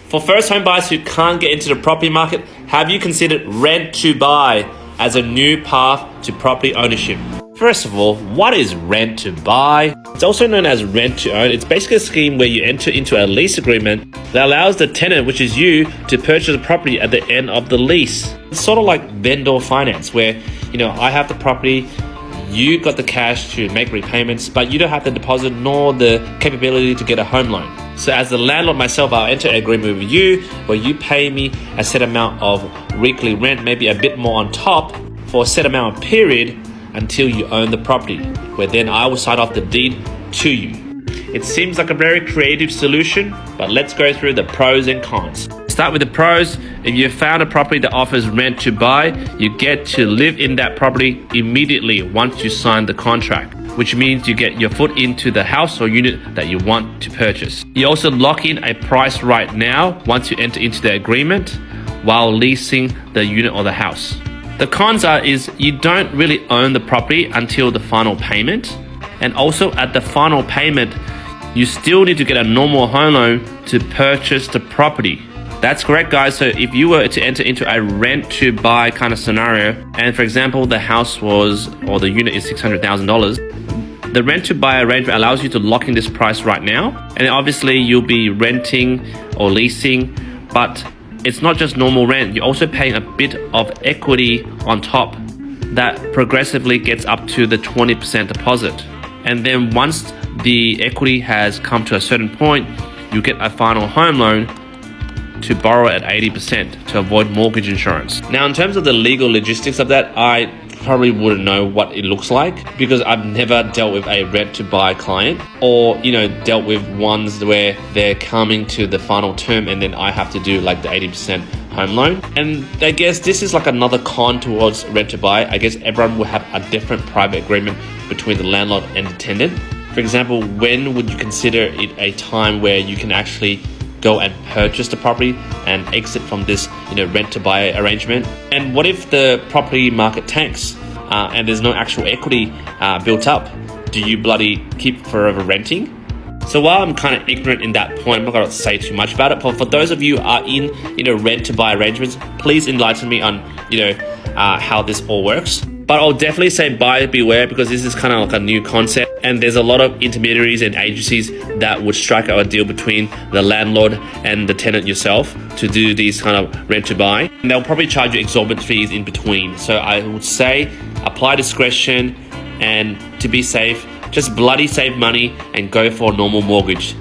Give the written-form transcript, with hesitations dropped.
For first home buyers who can't get into the property market, have you considered rent to buy as a new path to property ownership? First of all, what is rent to buy? It's also known as rent to own. It's basically a scheme where you enter into a lease agreement that allows the tenant, which is you, to purchase the property at the end of the lease. It's sort of like vendor finance where, I have the property, you got the cash to make repayments, but you don't have the deposit nor the capability to get a home loan. So as the landlord myself, I'll enter an agreement with you where you pay me a set amount of weekly rent, maybe a bit more on top for a set amount of period until you own the property, where then I will sign off the deed to you. It seems like a very creative solution, but let's go through the pros and cons. Start with the pros. If you found a property that offers rent to buy, you get to live in that property immediately once you sign the contract, which means you get your foot into the house or unit that you want to purchase. You also lock in a price right now once you enter into the agreement while leasing the unit or the house. The cons is you don't really own the property until the final payment, and also at the final payment, you still need to get a normal home loan to purchase the property. That's correct, guys. So if you were to enter into a rent to buy kind of scenario, and for example, the house or the unit is $600,000, the rent to buy arrangement allows you to lock in this price right now. And obviously you'll be renting or leasing, but it's not just normal rent. You're also paying a bit of equity on top that progressively gets up to the 20% deposit. And then once the equity has come to a certain point, you get a final home loan to borrow at 80% to avoid mortgage insurance. Now, in terms of the legal logistics of that, I probably wouldn't know what it looks like because I've never dealt with a rent to buy client or, dealt with ones where they're coming to the final term and then I have to do like the 80% home loan. And I guess this is like another con towards rent to buy. I guess everyone will have a different private agreement between the landlord and the tenant. For example, when would you consider it a time where you can actually go and purchase the property and exit from this rent to buy arrangement? And what if the property market tanks and there's no actual equity built up? Do you bloody keep forever renting? So while I'm kind of ignorant in that point, I'm not going to say too much about it, but for those of you who are in rent to buy arrangements, please enlighten me on how this all works. But I'll definitely say buyer beware because this is kind of like a new concept and there's a lot of intermediaries and agencies that would strike out a deal between the landlord and the tenant yourself to do these kind of rent to buy. And they'll probably charge you exorbitant fees in between. So I would say apply discretion and to be safe, just bloody save money and go for a normal mortgage.